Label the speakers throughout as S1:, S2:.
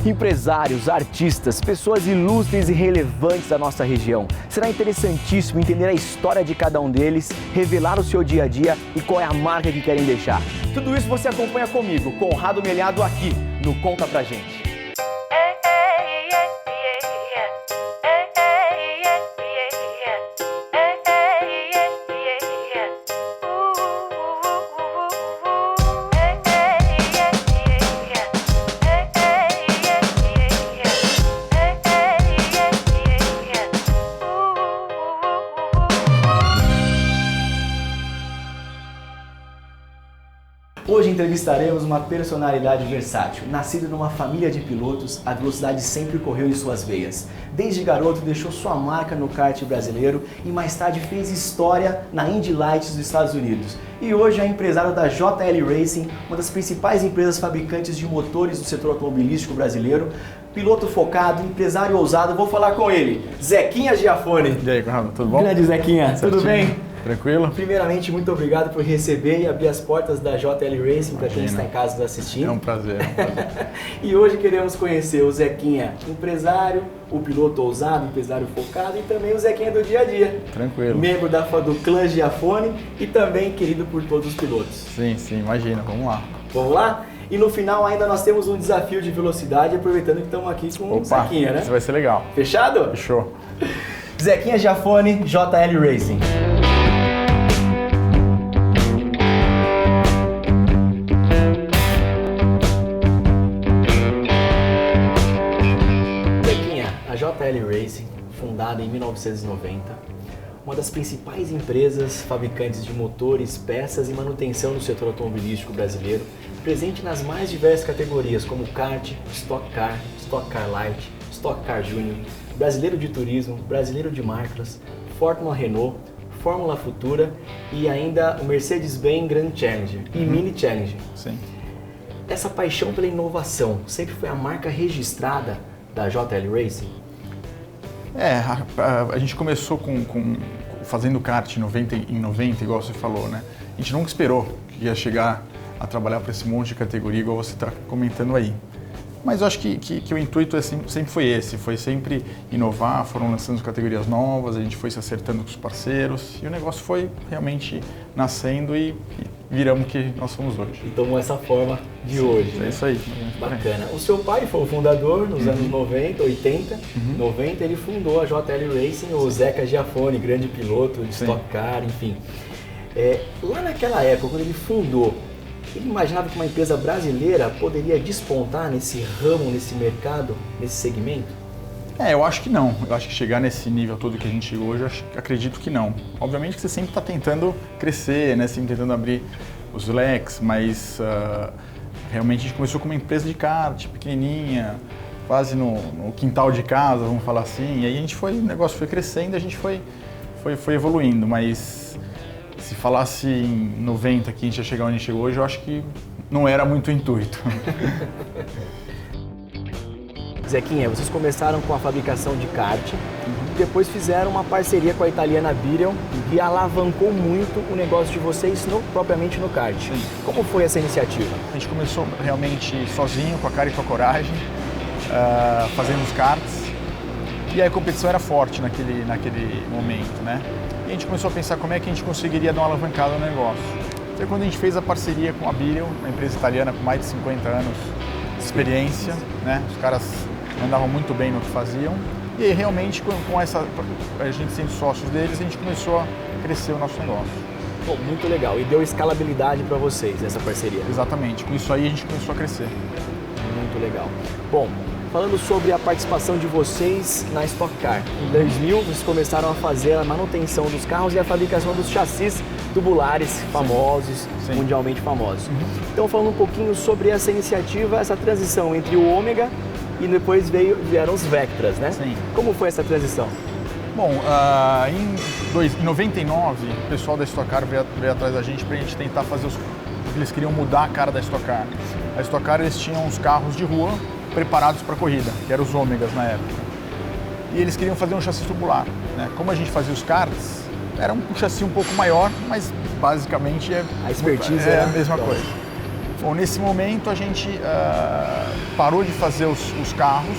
S1: Empresários, artistas, pessoas ilustres e relevantes da nossa região. Será interessantíssimo entender a história de cada um deles, revelar o seu dia a dia e qual é a marca que querem deixar. Tudo isso você acompanha comigo, Conrado Melhado, aqui no Conta Pra Gente. Hoje entrevistaremos uma personalidade versátil. Nascido numa família de pilotos, a velocidade sempre correu em suas veias. Desde garoto deixou sua marca no kart brasileiro e mais tarde fez história na Indy Lights dos Estados Unidos. E hoje é empresário da JL Racing, uma das principais empresas fabricantes de motores do setor automobilístico brasileiro. Piloto focado, empresário ousado, vou falar com ele, Zequinha Giafone.
S2: E aí, Conrado, tudo bom?
S1: Grande Zequinha, tudo bem?
S2: Tranquilo?
S1: Primeiramente, muito obrigado por receber e abrir as portas da JL Racing para quem está em casa nos assistindo.
S2: É um prazer.
S1: E hoje queremos conhecer o Zequinha, empresário, o piloto ousado, empresário focado e também o Zequinha do dia a dia.
S2: Tranquilo.
S1: Membro do clã Giafone e também querido por todos os pilotos.
S2: Sim, imagina, vamos lá.
S1: Vamos lá? E no final ainda nós temos um desafio de velocidade, aproveitando que estamos aqui com o Zequinha, né?
S2: Isso vai ser legal.
S1: Fechado?
S2: Fechou.
S1: Zequinha Giafone, JL Racing. JL Racing, fundada em 1990, uma das principais empresas fabricantes de motores, peças e manutenção do setor automobilístico brasileiro, presente nas mais diversas categorias como kart, Stock Car Light, Stock Car Junior, Brasileiro de Turismo, Brasileiro de Marcas, Fórmula Renault, Fórmula Futura e ainda o Mercedes-Benz Grand Challenger e Mini Challenger.
S2: Sim.
S1: Essa paixão pela inovação sempre foi a marca registrada da JL Racing?
S2: A gente começou fazendo kart em 90, igual você falou, né? A gente nunca esperou que ia chegar a trabalhar para esse monte de categoria, igual você está comentando aí. Mas eu acho que o intuito sempre foi esse, foi sempre inovar, foram lançando categorias novas, a gente foi se acertando com os parceiros e o negócio foi realmente nascendo e viramos o que nós somos hoje.
S1: E tomou essa forma de hoje, né?
S2: É isso aí.
S1: Bacana. O seu pai foi o fundador nos anos 90, 80, 90, ele fundou a JL Racing, o Zeca Giafone, grande piloto de Stock Car, enfim. Lá naquela época, quando ele fundou, ele imaginava que uma empresa brasileira poderia despontar nesse ramo, nesse mercado, nesse segmento?
S2: Eu acho que não. Eu acho que chegar nesse nível todo que a gente chegou hoje, acredito que não. Obviamente que você sempre está tentando crescer, né? Sempre tentando abrir os leques, mas realmente a gente começou com uma empresa de kart, pequenininha, quase no quintal de casa, vamos falar assim. E aí o negócio foi crescendo, a gente foi evoluindo, mas se falasse em 90 que a gente ia chegar onde a gente chegou hoje, eu acho que não era muito o intuito.
S1: Zequinha, vocês começaram com a fabricação de kart, depois fizeram uma parceria com a italiana Birion e alavancou muito o negócio de vocês propriamente no kart.
S2: Sim.
S1: Como foi essa iniciativa?
S2: A gente começou realmente sozinho, com a cara e com a coragem, fazendo os karts, e a competição era forte naquele momento, né? E a gente começou a pensar como é que a gente conseguiria dar uma alavancada no negócio. Então, quando a gente fez a parceria com a Birion, uma empresa italiana com mais de 50 anos de experiência, né? Os caras mandavam muito bem no que faziam. E aí, realmente, com a gente sendo sócios deles, a gente começou a crescer o nosso negócio.
S1: Pô, muito legal. E deu escalabilidade para vocês, essa parceria?
S2: Exatamente. Com isso aí, a gente começou a crescer.
S1: Muito legal. Bom, falando sobre a participação de vocês na Stock Car. Em 2000, vocês começaram a fazer a manutenção dos carros e a fabricação dos chassis tubulares famosos, mundialmente famosos. Então, falando um pouquinho sobre essa iniciativa, essa transição entre o Ômega e depois vieram os Vectras, né?
S2: Sim.
S1: Como foi essa transição?
S2: Bom, em 99, o pessoal da Stock Car veio atrás da gente para a gente tentar fazer eles queriam mudar a cara da Stock Car. A Stock Car, eles tinham os carros de rua preparados para corrida, que eram os Ômegas na época. E eles queriam fazer um chassi tubular, né? Como a gente fazia os karts, era um chassi um pouco maior, mas basicamente
S1: a expertise
S2: é a mesma coisa. Bom, nesse momento a gente parou de fazer os carros,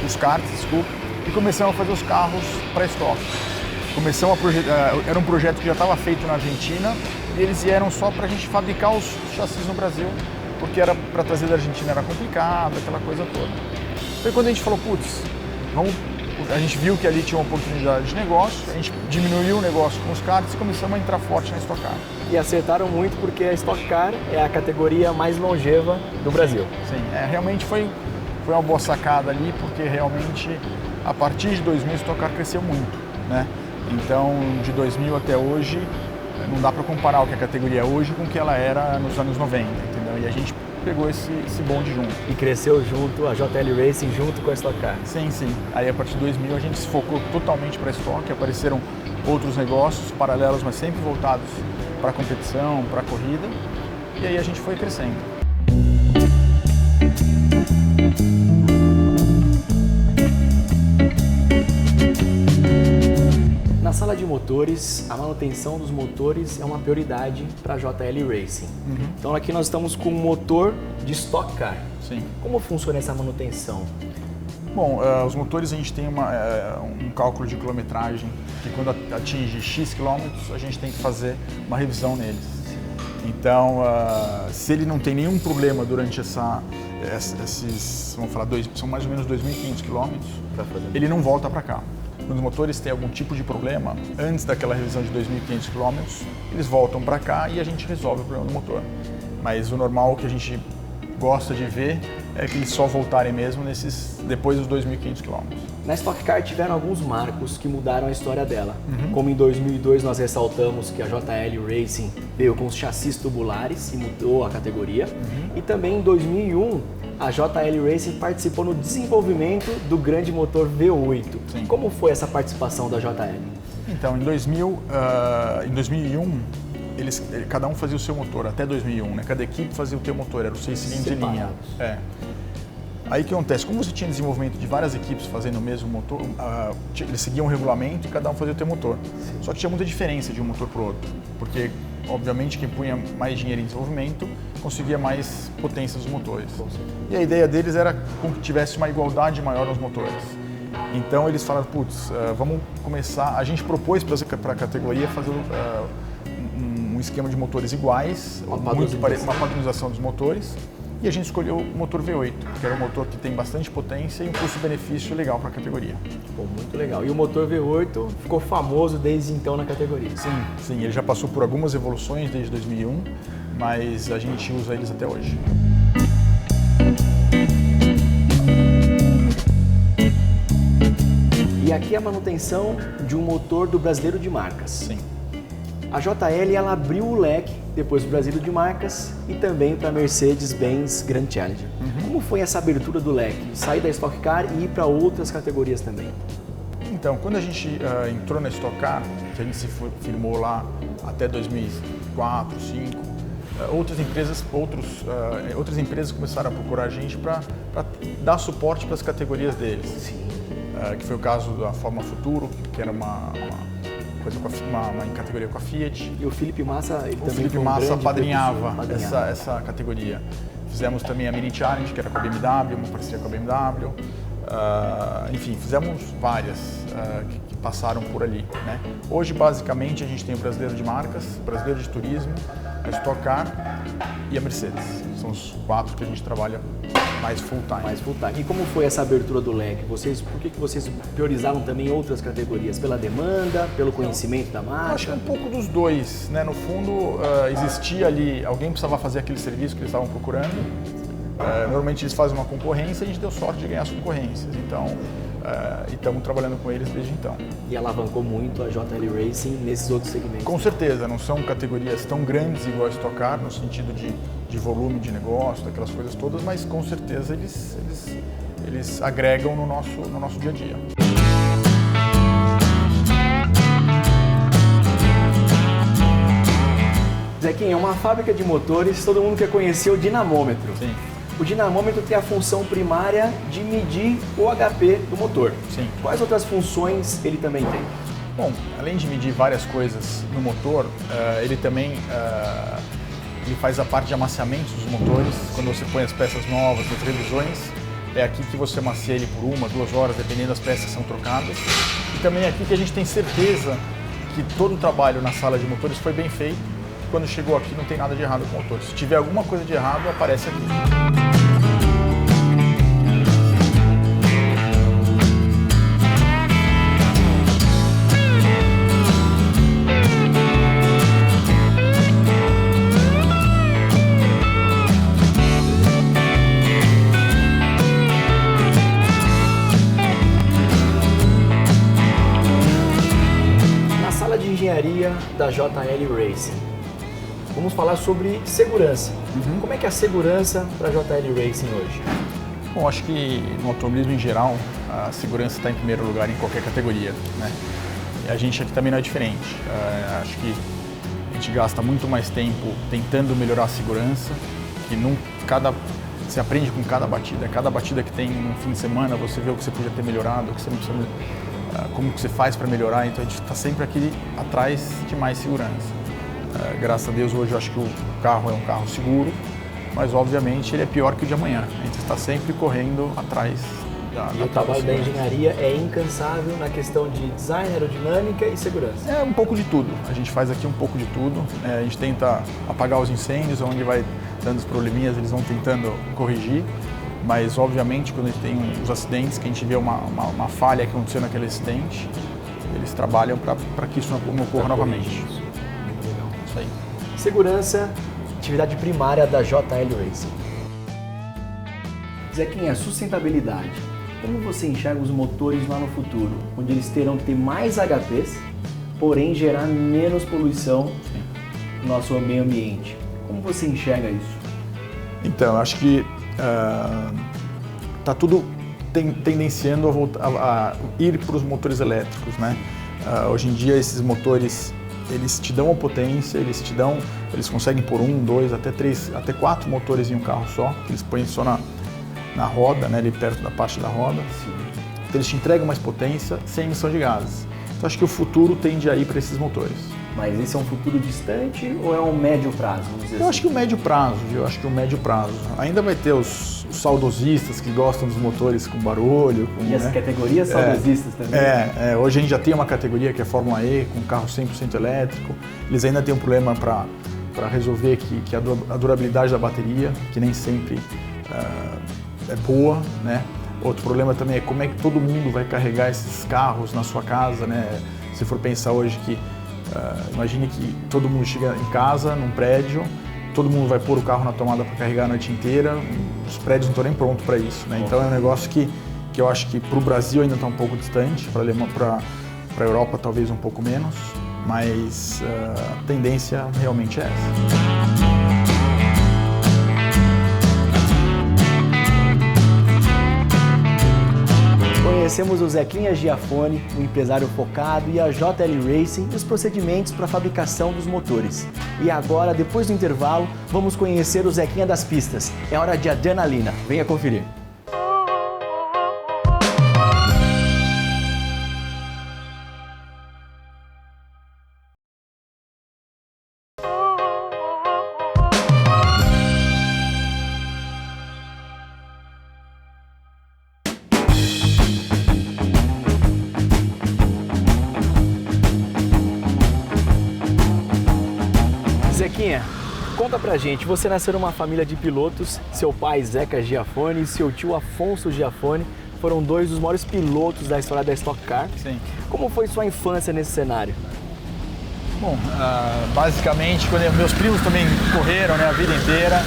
S2: os karts, desculpa, e começamos a fazer os carros para estoque. Era um projeto que já estava feito na Argentina e eles vieram só para a gente fabricar os chassis no Brasil, porque era para trazer da Argentina era complicado, aquela coisa toda. Foi quando a gente falou, putz, a gente viu que ali tinha uma oportunidade de negócio, a gente diminuiu o negócio com os karts e começamos a entrar forte na Stock Car.
S1: E acertaram muito porque a Stock Car é a categoria mais longeva do Brasil.
S2: Sim, realmente foi uma boa sacada ali, porque realmente a partir de 2000 a Stock Car cresceu muito, né? Então, de 2000 até hoje, não dá para comparar o que a categoria é hoje com o que ela era nos anos 90, entendeu? E a gente pegou esse bonde junto.
S1: E cresceu junto, a JL Racing junto com a Stock Car.
S2: Sim, sim. Aí a partir de 2000 a gente se focou totalmente para estoque, apareceram outros negócios paralelos, mas sempre voltados para a competição, para a corrida, e aí a gente foi crescendo.
S1: Na sala de motores, a manutenção dos motores é uma prioridade para a JL Racing. Então aqui nós estamos com um motor de Stock Car.
S2: Sim.
S1: Como funciona essa manutenção?
S2: Bom, os motores a gente tem um cálculo de quilometragem, que quando atinge X quilômetros a gente tem que fazer uma revisão neles. Então, se ele não tem nenhum problema durante esses, vamos falar, são mais ou menos 2.500 quilômetros, ele não volta para cá. Quando os motores têm algum tipo de problema, antes daquela revisão de 2.500 km, eles voltam para cá e a gente resolve o problema do motor. Mas o normal que a gente gosta de ver é que eles só voltarem mesmo depois dos 2.500 km.
S1: Na Stock Car tiveram alguns marcos que mudaram a história dela. Como em 2002 nós ressaltamos que a JL Racing veio com os chassis tubulares e mudou a categoria. E também em 2001 a JL Racing participou no desenvolvimento do grande motor V8.
S2: Sim.
S1: Como foi essa participação da JL?
S2: Então, em 2001, cada um fazia o seu motor, até 2001, né? Cada equipe fazia o seu motor, era o 6 cilindros de linha. Aí o que acontece? Como você tinha desenvolvimento de várias equipes fazendo o mesmo motor, eles seguiam um regulamento e cada um fazia o seu motor. Sim. Só que tinha muita diferença de um motor para o outro, porque obviamente quem punha mais dinheiro em desenvolvimento conseguia mais potência dos motores. E a ideia deles era que tivesse uma igualdade maior nos motores. Então eles falaram, putz, vamos começar, a gente propôs para a categoria fazer um esquema de motores iguais, uma padronização dos motores, e a gente escolheu o motor V8, que era um motor que tem bastante potência e um custo-benefício legal para a categoria.
S1: Ficou muito legal. E o motor V8 ficou famoso desde então na categoria.
S2: Sim, ele já passou por algumas evoluções desde 2001, mas a gente usa eles até hoje.
S1: E aqui a manutenção de um motor do Brasileiro de Marcas.
S2: Sim.
S1: A JL ela abriu o leque depois do Brasileiro de Marcas e também para a Mercedes-Benz Grand Challenger. Como foi essa abertura do leque? Sair da Stock Car e ir para outras categorias também?
S2: Então, quando a gente entrou na Stock Car, que a gente se firmou lá até 2004, 2005, outras empresas começaram a procurar a gente para dar suporte para as categorias deles.
S1: Sim.
S2: Que foi o caso da Fórmula Futuro, que era uma categoria com a Fiat.
S1: E o Felipe Massa,
S2: apadrinhava essa categoria. Fizemos também a Mini Challenge, que era com a BMW, uma parceria com a BMW. Enfim, fizemos várias que passaram por ali, né? Hoje, basicamente, a gente tem o Brasileiro de Marcas, o Brasileiro de Turismo, a Stock Car e a Mercedes. São os 4 que a gente trabalha mais full-time.
S1: E como foi essa abertura do leque? Por que vocês priorizaram também outras categorias? Pela demanda, pelo conhecimento da marca?
S2: Eu acho que um pouco dos dois, né? No fundo, existia ali, alguém precisava fazer aquele serviço que eles estavam procurando. Normalmente eles fazem uma concorrência e a gente deu sorte de ganhar as concorrências. Então, e estamos trabalhando com eles desde então.
S1: E alavancou muito a JL Racing nesses outros segmentos?
S2: Com certeza, não são categorias tão grandes igual a Stock Car, no sentido de volume de negócio, daquelas coisas todas, mas com certeza eles agregam no nosso dia a dia.
S1: Zequinha, é uma fábrica de motores, todo mundo quer conhecer o dinamômetro.
S2: Sim.
S1: O dinamômetro tem a função primária de medir o HP do motor.
S2: Sim.
S1: Quais outras funções ele também tem?
S2: Bom, além de medir várias coisas no motor, ele também ele faz a parte de amaciamento dos motores, quando você põe as peças novas, as revisões, é aqui que você amacia ele por 1, 2 horas, dependendo das peças que são trocadas. E também é aqui que a gente tem certeza que todo o trabalho na sala de motores foi bem feito. Quando chegou aqui não tem nada de errado com o motor. Se tiver alguma coisa de errado, aparece aqui.
S1: Engenharia da JL Racing. Vamos falar sobre segurança. Como é que é a segurança para a JL Racing hoje?
S2: Bom, acho que no automobilismo em geral, a segurança está em primeiro lugar em qualquer categoria, né? E a gente aqui também não é diferente. Acho que a gente gasta muito mais tempo tentando melhorar a segurança, que você aprende com cada batida que tem no fim de semana, você vê o que você podia ter melhorado, o que você não precisa, como que você faz para melhorar, então a gente está sempre aqui atrás de mais segurança. Graças a Deus hoje eu acho que o carro é um carro seguro, mas obviamente ele é pior que o de amanhã. A gente está sempre correndo atrás da
S1: E o trabalho da engenharia é incansável na questão de design, aerodinâmica e segurança?
S2: É um pouco de tudo, a gente faz aqui um pouco de tudo, a gente tenta apagar os incêndios, onde vai dando os probleminhas eles vão tentando corrigir. Mas, obviamente, quando a gente tem os acidentes, que a gente vê uma falha que aconteceu naquele acidente, eles trabalham para que isso não ocorra novamente.
S1: Muito legal.
S2: Isso aí.
S1: Segurança, atividade primária da JL Racing. Zequinha, sustentabilidade. Como você enxerga os motores lá no futuro, onde eles terão que ter mais HPs, porém gerar menos poluição no nosso meio ambiente? Como você enxerga isso?
S2: Então, acho que está tudo tendenciando a ir para os motores elétricos, né? Hoje em dia esses motores eles te dão a potência, eles conseguem pôr 1, 2, até 3, até 4 motores em um carro só, que eles põem só na roda, né, ali perto da parte da roda. Então eles te entregam mais potência sem emissão de gases. Então acho que o futuro tende a ir para esses motores.
S1: Mas esse é um futuro distante ou é um médio prazo? Vamos dizer
S2: Eu acho que o médio prazo, viu? Eu acho que o médio prazo. Ainda vai ter os saudosistas que gostam dos motores com barulho.
S1: E as categorias saudosistas também?
S2: Hoje a gente já tem uma categoria que é Fórmula E, com carro 100% elétrico. Eles ainda têm um problema para resolver que a durabilidade da bateria, que nem sempre é boa, né? Outro problema também é como é que todo mundo vai carregar esses carros na sua casa, né? Se for pensar hoje que imagine que todo mundo chega em casa, num prédio, todo mundo vai pôr o carro na tomada para carregar a noite inteira, os prédios não estão nem prontos para isso, né? Então é um negócio que eu acho que para o Brasil ainda está um pouco distante, para a Europa talvez um pouco menos, mas a tendência realmente é essa.
S1: Conhecemos o Zequinha Giafone, um empresário focado, e a JL Racing e os procedimentos para a fabricação dos motores. E agora, depois do intervalo, vamos conhecer o Zequinha das pistas. É hora de adrenalina. Venha conferir. Zequinha, conta pra gente, você nasceu numa família de pilotos, seu pai Zeca Giafone e seu tio Afonso Giafone foram dois dos maiores pilotos da história da Stock Car.
S2: Sim.
S1: Como foi sua infância nesse cenário?
S2: Bom, basicamente, quando meus primos também correram, né, a vida inteira,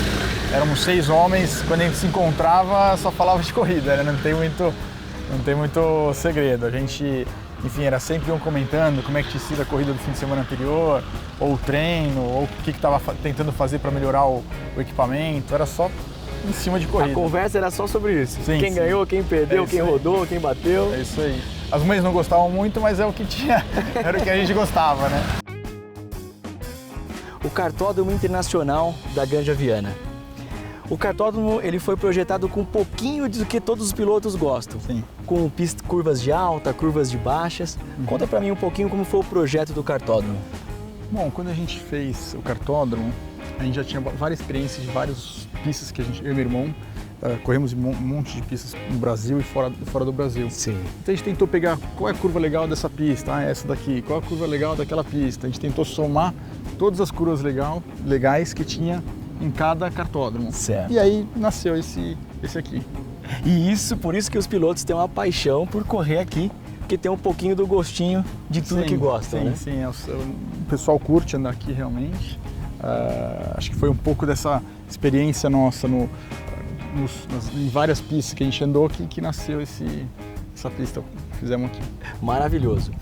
S2: éramos 6 homens, quando a gente se encontrava só falava de corrida, né? Não tem muito segredo. A gente, enfim, era sempre um comentando como é que tinha sido a corrida do fim de semana anterior, ou o treino, ou o que estava tentando fazer para melhorar o equipamento, era só em cima de corrida.
S1: A conversa era só sobre isso.
S2: Sim,
S1: quem ganhou, quem perdeu, quem rodou, quem bateu.
S2: É isso aí. As mães não gostavam muito, mas é o que tinha, era o que a gente gostava, né?
S1: O Kartódromo Internacional da Granja Viana. O kartódromo ele foi projetado com um pouquinho do que todos os pilotos gostam.
S2: Sim.
S1: Com curvas de alta, curvas de baixas. Conta pra mim um pouquinho como foi o projeto do kartódromo.
S2: Bom, quando a gente fez o kartódromo, a gente já tinha várias experiências de várias pistas que eu e meu irmão corremos um monte de pistas no Brasil e fora do Brasil.
S1: Sim.
S2: Então a gente tentou pegar qual é a curva legal dessa pista, essa daqui, qual é a curva legal daquela pista. A gente tentou somar todas as curvas legais que tinha em cada kartódromo.
S1: Certo.
S2: E aí nasceu esse aqui.
S1: E por isso que os pilotos têm uma paixão por correr aqui, porque tem um pouquinho do gostinho de tudo que gostam, né?
S2: Sim, o pessoal curte andar aqui realmente. Acho que foi um pouco dessa experiência nossa em várias pistas que a gente andou que nasceu essa pista que fizemos aqui.
S1: Maravilhoso.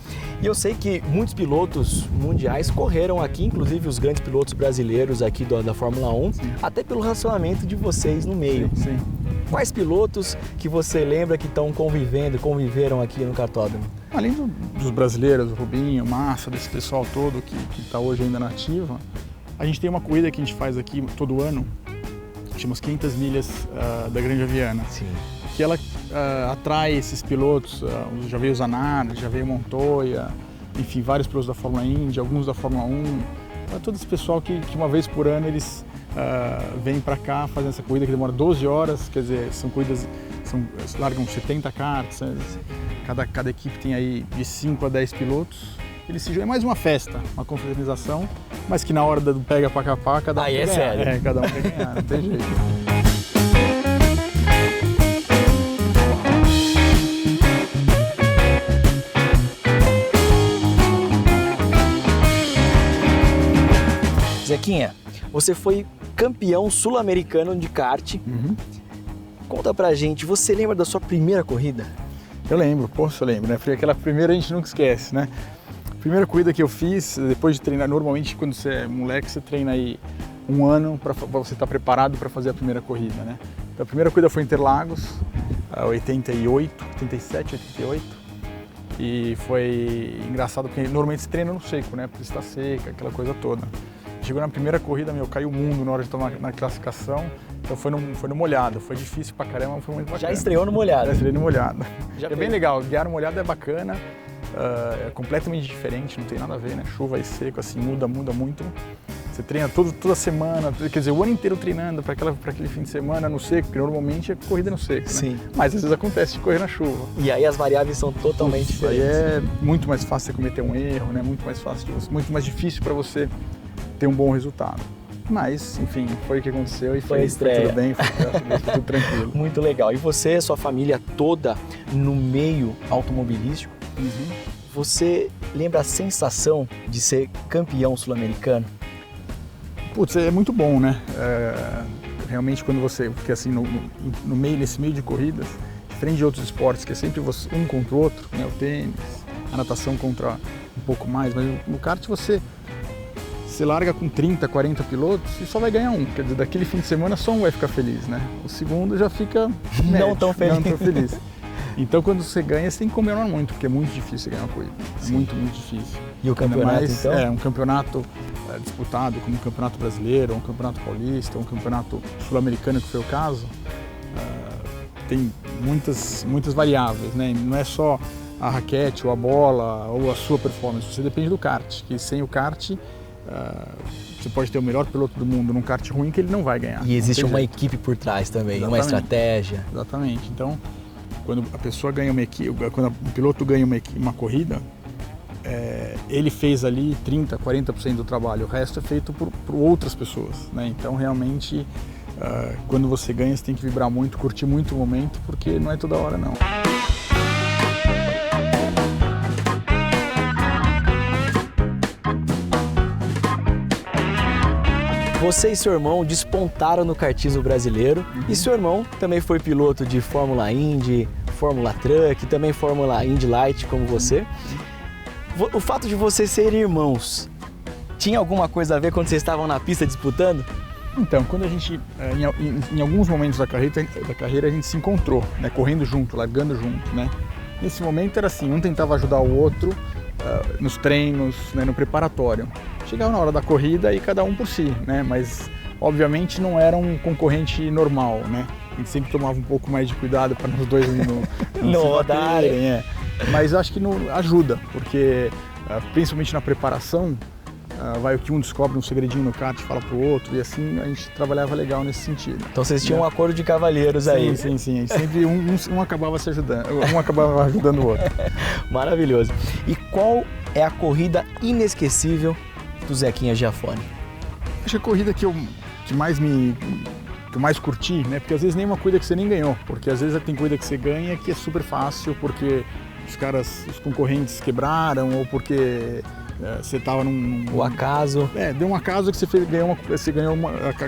S1: E eu sei que muitos pilotos mundiais correram aqui, inclusive os grandes pilotos brasileiros aqui da Fórmula 1, sim, até pelo relacionamento de vocês no meio.
S2: Sim.
S1: Quais pilotos que você lembra que estão conviveram aqui no kartódromo?
S2: Além dos brasileiros, o Rubinho, Massa, desse pessoal todo que está hoje ainda na ativa, a gente tem uma corrida que a gente faz aqui todo ano, chama as 500 milhas da Grande Viana.
S1: Sim.
S2: Que ela atrai esses pilotos, já veio o Zanardi, já veio o Montoya, enfim, vários pilotos da Fórmula Indy, alguns da Fórmula 1, todo esse pessoal que uma vez por ano eles vêm para cá fazendo essa corrida que demora 12 horas, quer dizer, são corridas, largam 70 karts, cada equipe tem aí de 5 a 10 pilotos, eles se juntam, é mais uma festa, uma confraternização, mas que na hora do pega pra capar, cada um quer ganhar.
S1: Sério?
S2: Cada um quer ganhar, não tem jeito.
S1: Zequinha, você foi campeão sul-americano de kart.
S2: Uhum.
S1: Conta pra gente, você lembra da sua primeira corrida?
S2: Eu lembro, eu lembro, né? Foi aquela primeira, a gente nunca esquece, né? Primeira corrida que eu fiz, depois de treinar, normalmente quando você é moleque, você treina aí um ano para você estar preparado para fazer a primeira corrida, né? Então a primeira corrida foi em Interlagos, 88, 87, 88. E foi engraçado porque normalmente você treina no seco, né? Porque está seca, aquela coisa toda. Chegou na primeira corrida, caiu o mundo na hora de estar na classificação. Então foi no molhado, foi difícil pra caramba, mas foi muito bacana.
S1: Já estreou no molhado?
S2: Já estreei no molhado. É bem legal, guiar no molhado é bacana, é completamente diferente, não tem nada a ver, né? Chuva e seco, assim, muda muito. Você treina toda semana, quer dizer, o ano inteiro treinando para aquele fim de semana no seco, porque normalmente é corrida no seco, né?
S1: Sim.
S2: Mas às vezes acontece de correr na chuva.
S1: E aí as variáveis são totalmente diferentes.
S2: Aí é muito mais fácil você cometer um erro, né? Muito mais difícil para você ter um bom resultado. Mas, enfim, foi o que aconteceu e foi tudo bem, foi tudo tranquilo.
S1: Muito legal. E você, sua família toda no meio automobilístico, você lembra a sensação de ser campeão sul-americano?
S2: Putz, é muito bom, né? Realmente quando você, porque assim, nesse meio de corridas, diferente de outros esportes, que é sempre você, um contra o outro, né? O tênis, a natação contra um pouco mais, mas no kart você larga com 30, 40 pilotos e só vai ganhar um. Quer dizer, daquele fim de semana só um vai ficar feliz, né? O segundo já fica médio,
S1: não tão feliz.
S2: Então quando você ganha, você tem que comemorar muito, porque é muito difícil ganhar uma corrida. É muito difícil.
S1: E o campeonato, então?
S2: É, um campeonato disputado como um campeonato brasileiro, um campeonato paulista, um campeonato sul-americano, que foi o caso, tem muitas variáveis, né? Não é só a raquete, ou a bola, ou a sua performance. Você depende do kart, que sem o kart você pode ter o melhor piloto do mundo num kart ruim que ele não vai ganhar.
S1: E existe uma equipe por trás também,
S2: exatamente,
S1: uma estratégia.
S2: Exatamente. Então, quando a pessoa ganha quando o piloto ganha uma corrida, ele fez ali 30%, 40% do trabalho, o resto é feito por outras pessoas, né? Então, realmente, quando você ganha, você tem que vibrar muito, curtir muito o momento, porque não é toda hora, não.
S1: Você e seu irmão despontaram no kartismo brasileiro e seu irmão também foi piloto de Fórmula Indy, Fórmula Truck, também Fórmula Indy Light como você. O fato de vocês serem irmãos, tinha alguma coisa a ver quando vocês estavam na pista disputando?
S2: Então, quando a gente, em alguns momentos da carreira a gente se encontrou, né, correndo junto, largando junto, né? Nesse momento era assim, um tentava ajudar o outro nos treinos, né, no preparatório. Chegava na hora da corrida e cada um por si, né? Mas obviamente não era um concorrente normal, né? A gente sempre tomava um pouco mais de cuidado para os dois não rodarem. Mas acho que ajuda, porque principalmente na preparação, vai o que um descobre um segredinho no kart e fala pro outro, e assim a gente trabalhava legal nesse sentido.
S1: Então vocês tinham um acordo de cavalheiros aí.
S2: Sim. Sempre um acabava se ajudando, um acabava ajudando o outro.
S1: Maravilhoso. E qual é a corrida inesquecível do Zequinha Giafone?
S2: Acho que a corrida que eu mais curti, né? Porque às vezes nem uma corrida que você nem ganhou, porque às vezes tem corrida que você ganha que é super fácil, porque os concorrentes quebraram, ou porque você estava
S1: O acaso.
S2: Deu um acaso que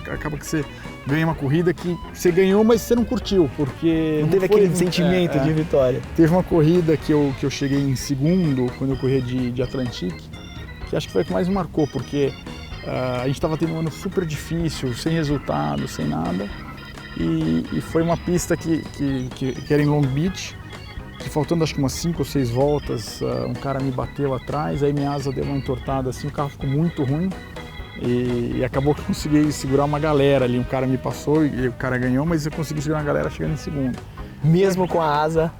S2: acaba que você ganha uma corrida que você ganhou, mas você não curtiu, porque
S1: não teve aquele sentimento de vitória.
S2: Teve uma corrida que eu cheguei em segundo, quando eu corri de Atlantic, que acho que foi a que mais me marcou, porque a gente estava tendo um ano super difícil, sem resultado, sem nada, e foi uma pista que era em Long Beach, que faltando acho que umas 5 ou 6 voltas, um cara me bateu atrás, aí minha asa deu uma entortada assim, o carro ficou muito ruim, e acabou que eu consegui segurar uma galera ali, um cara me passou e o cara ganhou, mas eu consegui segurar uma galera chegando em segundo.
S1: Mesmo com a asa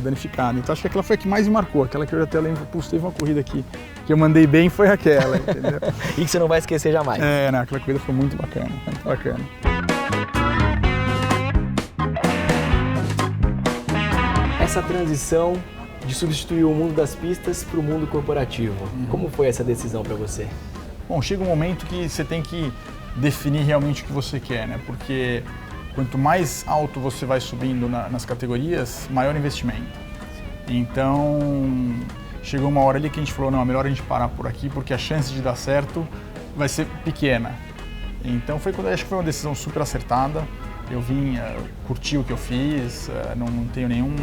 S2: danificada. Então acho que aquela foi a que mais me marcou, aquela que eu até lembro, teve uma corrida que eu mandei bem, foi aquela, entendeu?
S1: E que você não vai esquecer jamais.
S2: Aquela corrida foi muito bacana, muito bacana.
S1: Essa transição de substituir o mundo das pistas para o mundo corporativo, como foi essa decisão para você?
S2: Bom, chega um momento que você tem que definir realmente o que você quer, né? Porque quanto mais alto você vai subindo nas categorias, maior investimento. Então, chegou uma hora ali que a gente falou, não, é melhor a gente parar por aqui, porque a chance de dar certo vai ser pequena. Então, acho que foi uma decisão super acertada. Eu vim curtir o que eu fiz, não tenho nenhum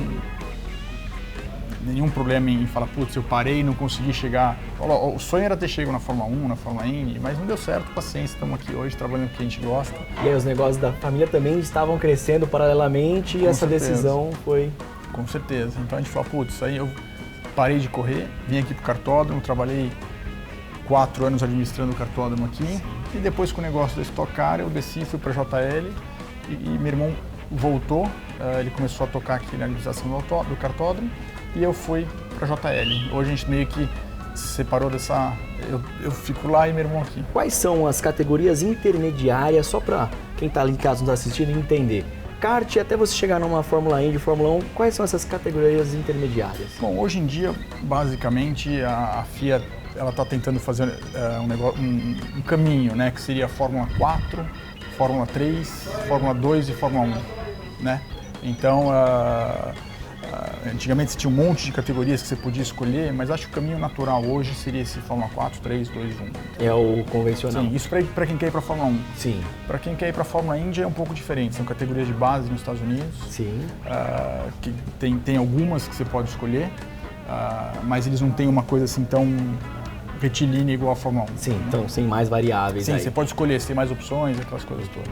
S2: problema em falar, putz, eu parei e não consegui chegar. O sonho era ter chegado na Fórmula 1, na Fórmula Indy, mas não deu certo, paciência, estamos aqui hoje trabalhando com o que a gente gosta.
S1: E aí os negócios da família também estavam crescendo paralelamente e essa decisão foi...
S2: Com certeza. Então a gente falou, putz, aí eu parei de correr, vim aqui pro cartódromo, trabalhei 4 anos administrando o cartódromo aqui, e depois com o negócio da Stock Car eu desci, fui para JL e meu irmão voltou, ele começou a tocar aqui na administração do cartódromo e eu fui para JL. Hoje a gente meio que se separou dessa... Eu fico lá e meu irmão aqui.
S1: Quais são as categorias intermediárias, só para quem está ali em casa nos assistindo entender? Kart, até você chegar numa Fórmula Indy, Fórmula 1, quais são essas categorias intermediárias?
S2: Bom, hoje em dia, basicamente, a FIA está tentando fazer um caminho, né, que seria a Fórmula 4, Fórmula 3, Fórmula 2 e Fórmula 1, né? Então, antigamente você tinha um monte de categorias que você podia escolher, mas acho que o caminho natural hoje seria esse Fórmula 4, 3, 2, 1.
S1: É o convencional?
S2: Sim, isso para quem quer ir para a Fórmula 1.
S1: Sim.
S2: Para quem quer ir para a Fórmula Indy é um pouco diferente, são categorias de base nos Estados Unidos.
S1: Sim.
S2: Que tem algumas que você pode escolher, mas eles não têm uma coisa assim tão retilínea igual a Fórmula 1.
S1: Sim,
S2: né?
S1: então sem mais variáveis.
S2: Sim,
S1: aí.
S2: você pode escolher, você tem mais opções, aquelas coisas todas.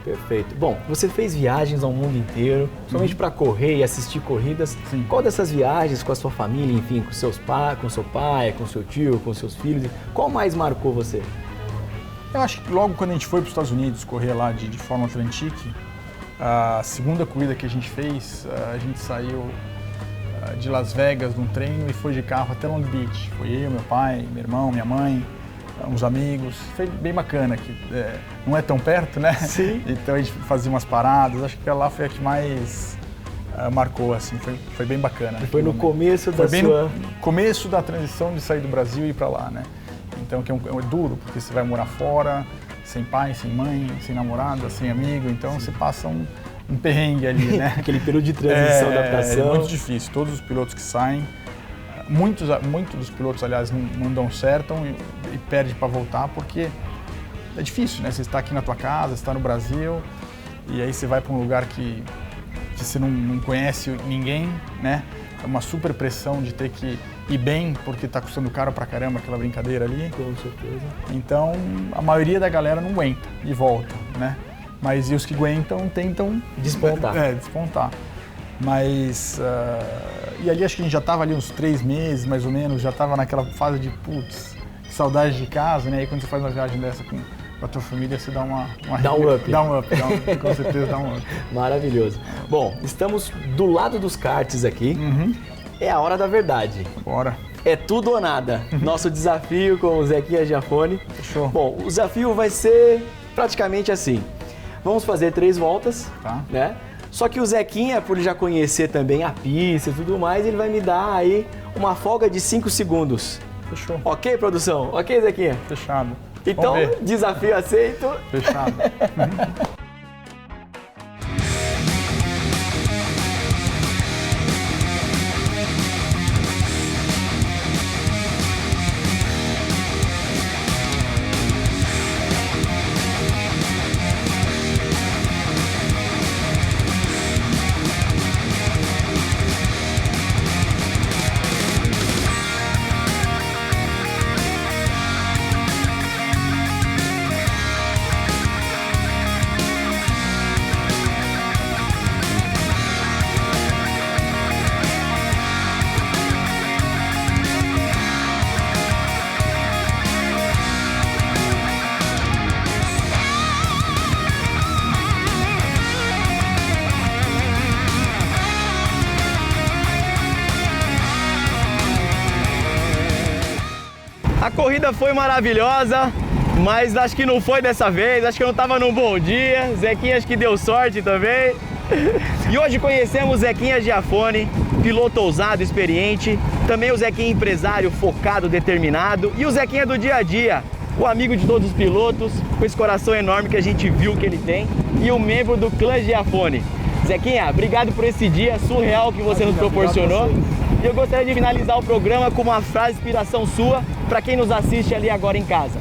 S1: Perfeito. Bom, você fez viagens ao mundo inteiro, somente para correr e assistir corridas.
S2: Sim.
S1: Qual dessas viagens com a sua família, enfim, com seu pai, com seu tio, com seus filhos, qual mais marcou você?
S2: Eu acho que logo quando a gente foi para os Estados Unidos correr lá de Fórmula Atlantic, a segunda corrida que a gente fez, a gente saiu de Las Vegas num treino e foi de carro até Long Beach. Foi eu, meu pai, meu irmão, minha mãe, uns amigos. Foi bem bacana, que não é tão perto, né?
S1: Sim.
S2: Então a gente fazia umas paradas. Acho que aquela lá foi a que mais marcou, assim. Foi bem bacana.
S1: E foi no começo
S2: foi
S1: da
S2: bem
S1: sua...
S2: no começo da transição de sair do Brasil e ir para lá, né? Então que é duro, porque você vai morar fora, sem pai, sem mãe, sem namorada, sem amigo. Então você passa um perrengue ali, né?
S1: Aquele período de transição, adaptação.
S2: É muito difícil. Todos os pilotos que saem, muitos dos pilotos, aliás, não dão certo e perdem para voltar porque é difícil, né? Você está aqui na tua casa, você está no Brasil e aí você vai para um lugar que você não conhece ninguém, né? É uma super pressão de ter que ir bem porque está custando caro pra caramba aquela brincadeira ali.
S1: Com certeza.
S2: Então, a maioria da galera não aguenta e volta, né? Mas e os que aguentam tentam
S1: despontar.
S2: Despontar. Mas, e ali acho que a gente já estava ali uns 3 meses, mais ou menos, já estava naquela fase de, putz, saudade de casa, né? E quando você faz uma viagem dessa com a tua família, você dá um up. Com certeza dá um up.
S1: Maravilhoso. Bom, estamos do lado dos karts aqui.
S2: Uhum.
S1: É a hora da verdade.
S2: Bora.
S1: é tudo ou nada. Nosso desafio com o Zequinha Giafone.
S2: Fechou.
S1: Bom, o desafio vai ser praticamente assim. Vamos fazer 3 voltas,
S2: Tá.
S1: né? Só que o Zequinha, por ele já conhecer também a pista e tudo mais, ele vai me dar aí uma folga de 5 segundos.
S2: Fechou.
S1: Ok, produção? Ok, Zequinha?
S2: Fechado.
S1: Então,
S2: Vamos ver.
S1: desafio aceito.
S2: Fechado.
S1: A corrida foi maravilhosa, mas acho que não foi dessa vez, acho que eu não estava num bom dia. Zequinha acho que deu sorte também. E hoje conhecemos o Zequinha Giafone, piloto ousado, experiente, também o Zequinha empresário, focado, determinado, e o Zequinha do dia a dia, o amigo de todos os pilotos, com esse coração enorme que a gente viu que ele tem, e o membro do clã Giafone. Zequinha, obrigado por esse dia surreal que você nos proporcionou. E eu gostaria de finalizar o programa com uma frase de inspiração sua para quem nos assiste ali agora em casa.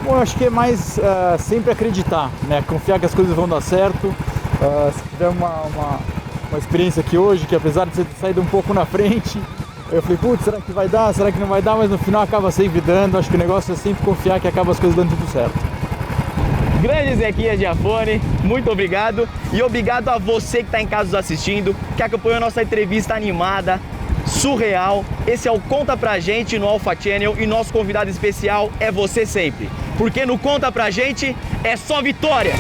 S3: Bom, eu acho que é mais sempre acreditar, né? Confiar que as coisas vão dar certo. Se tiver uma experiência aqui hoje, que apesar de você ter saído um pouco na frente, eu falei, putz, será que vai dar? Será que não vai dar? Mas no final acaba sempre dando. Acho que o negócio é sempre confiar que acaba as coisas dando tudo certo.
S1: Grande Zequinha Giafone, muito obrigado. E obrigado a você que está em casa nos assistindo, que acompanhou a nossa entrevista animada, surreal. Esse é o Conta Pra Gente no Alpha Channel e nosso convidado especial é você sempre. Porque no Conta Pra Gente é só vitória!